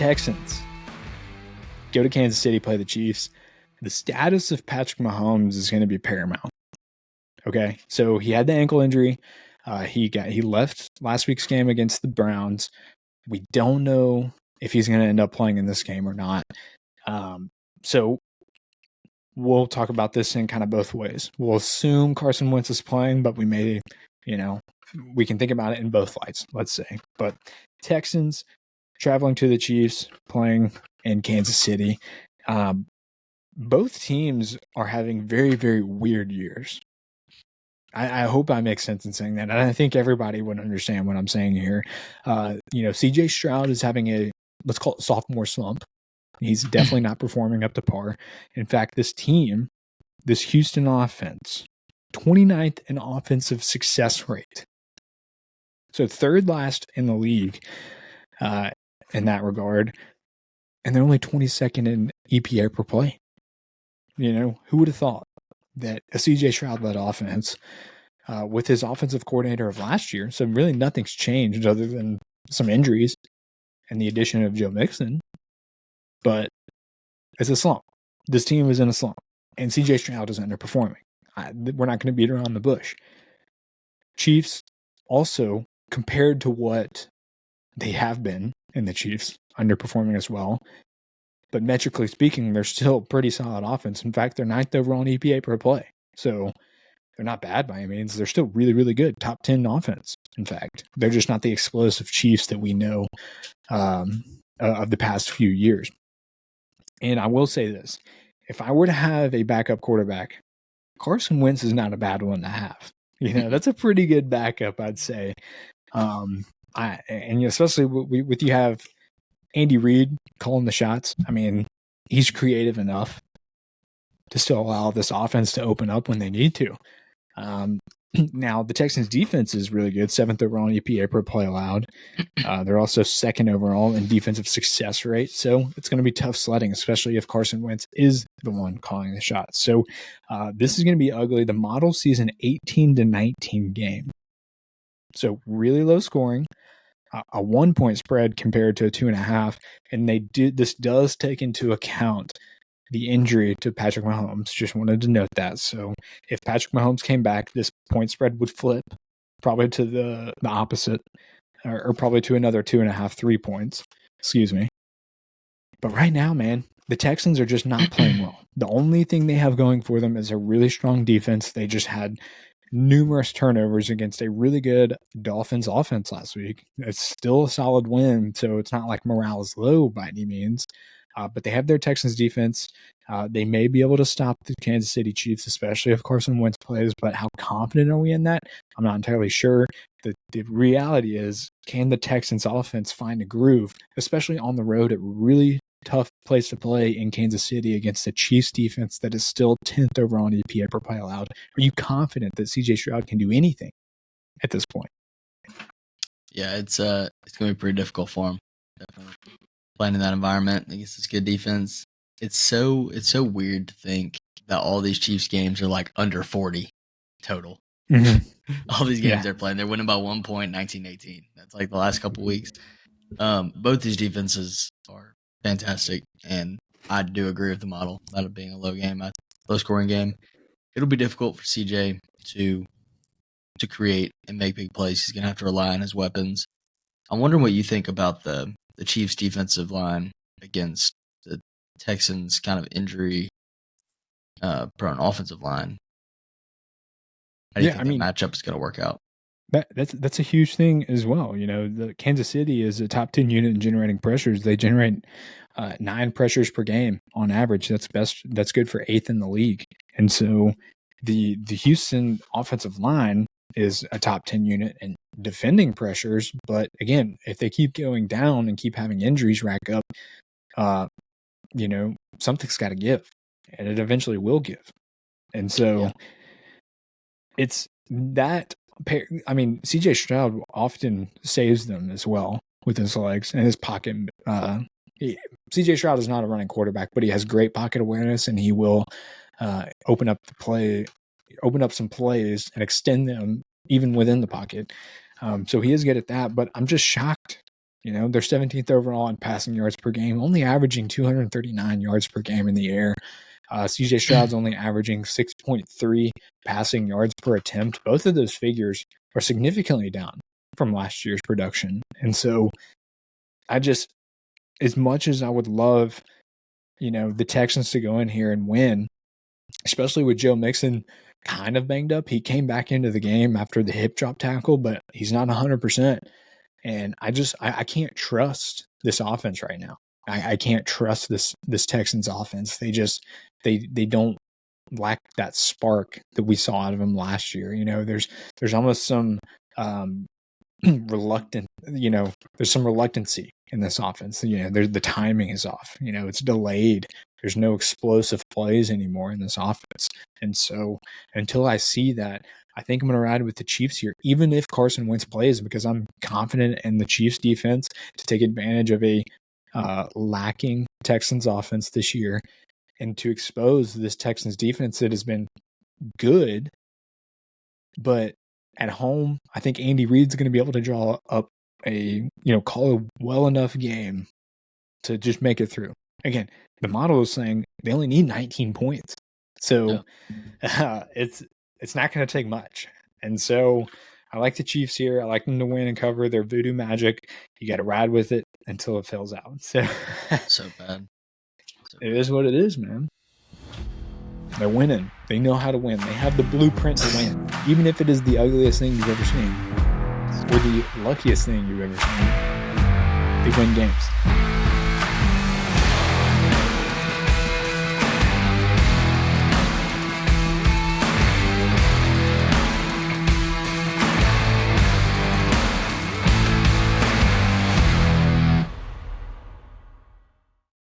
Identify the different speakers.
Speaker 1: Texans go to Kansas City, play the Chiefs. The status of Patrick Mahomes is going to be paramount. Okay, so he had the ankle injury. He left last week's game against the Browns. We don't know if he's going to end up playing in this game or not. So we'll talk about this in kind of both ways. We'll assume Carson Wentz is playing, but we may, we can think about it in both lights, let's say. But Texans traveling to the Chiefs, playing in Kansas City. Both teams are having very, very weird years. I hope I make sense in saying that. And I think everybody would understand what I'm saying here. CJ Stroud is having let's call it sophomore slump. He's definitely not performing up to par. In fact, this Houston offense, 29th in offensive success rate. So third last in the league in that regard. And they're only 22nd in EPA per play. Who would have thought that a CJ Stroud-led offense with his offensive coordinator of last year, so really nothing's changed other than some injuries and the addition of Joe Mixon, but it's a slump. This team is in a slump, and CJ Stroud is underperforming. We're not going to beat around the bush. Chiefs also, compared to what they have been in the Chiefs, underperforming as well. But metrically speaking, they're still pretty solid offense. In fact, they're 9th overall in EPA per play. So they're not bad by any means. They're still really, really good. Top 10 offense, in fact. They're just not the explosive Chiefs that we know of the past few years. And I will say this. If I were to have a backup quarterback, Carson Wentz is not a bad one to have. That's a pretty good backup, I'd say. Especially with you have Andy Reid calling the shots. I mean, he's creative enough to still allow this offense to open up when they need to. Now, the Texans' defense is really good, 7th overall in EPA per play allowed. They're also 2nd overall in defensive success rate. So it's going to be tough sledding, especially if Carson Wentz is the one calling the shots. So this is going to be ugly. The model sees an 18-19 game. So really low scoring. A 1-point spread compared to a 2.5, and this does take into account the injury to Patrick Mahomes. Just wanted to note that. So if Patrick Mahomes came back, this point spread would flip probably to the opposite, or probably to another 2.5, 3 points. Excuse me. But right now, man, the Texans are just not playing well. The only thing they have going for them is a really strong defense. They just had numerous turnovers against a really good Dolphins offense last week. It's still a solid win, so it's not like morale is low by any means. But they have their Texans defense. They may be able to stop the Kansas City Chiefs, especially if Carson Wentz plays. But how confident are we in that? I'm not entirely sure. The reality is, can the Texans offense find a groove, especially on the road at really tough place to play in Kansas City against the Chiefs defense that is still 10th overall in EPA per play allowed? Are you confident that CJ Stroud can do anything at this point?
Speaker 2: Yeah, it's going to be pretty difficult for him. Definitely playing in that environment against this good defense. It's so weird to think that all these Chiefs games are like under 40 total.
Speaker 1: Mm-hmm.
Speaker 2: All these games they're playing, they're winning by 1 point, 19-18. That's like the last couple weeks. Both these defenses are fantastic, and I do agree with the model about it being a low scoring game. It'll be difficult for CJ to create and make big plays. He's gonna have to rely on his weapons. I'm wondering what you think about the Chiefs' defensive line against the Texans' kind of injury prone offensive line. How do you think that matchup is going to work out?
Speaker 1: That's a huge thing as well. The Kansas City is a top 10 unit in generating pressures. They generate 9 pressures per game on average. That's best. That's good for 8th in the league. And so the Houston offensive line is a top 10 unit in defending pressures. But again, if they keep going down and keep having injuries rack up, something's got to give, and it eventually will give. And so it's that. CJ Stroud often saves them as well with his legs and his pocket. CJ Stroud is not a running quarterback, but he has great pocket awareness, and he will open up some plays and extend them even within the pocket. So he is good at that, but I'm just shocked You know, they're 17th overall in passing yards per game, only averaging 239 yards per game in the air. CJ Stroud's only averaging 6.3 passing yards per attempt. Both of those figures are significantly down from last year's production. And so I just, as much as I would love, the Texans to go in here and win, especially with Joe Mixon kind of banged up. He came back into the game after the hip drop tackle, but he's not 100%. And I can't trust this offense right now. I can't trust this Texans offense. They don't lack that spark that we saw out of them last year. There's almost some reluctant, there's some reluctancy in this offense. The timing is off. It's delayed. There's no explosive plays anymore in this offense. And so until I see that, I think I'm going to ride with the Chiefs here, even if Carson Wentz plays, because I'm confident in the Chiefs defense to take advantage of a lacking Texans offense this year and to expose this Texans defense that has been good. But at home, I think Andy Reid's going to be able to draw up call a well enough game to just make it through. Again, the model is saying they only need 19 points. So it's not going to take much. And so I like the Chiefs here. I like them to win and cover their voodoo magic. You got to ride with it until it fills out. So
Speaker 2: bad.
Speaker 1: It is what it is, man. They're winning. They know how to win. They have the blueprint to win, even if it is the ugliest thing you've ever seen or the luckiest thing you've ever seen. They win games.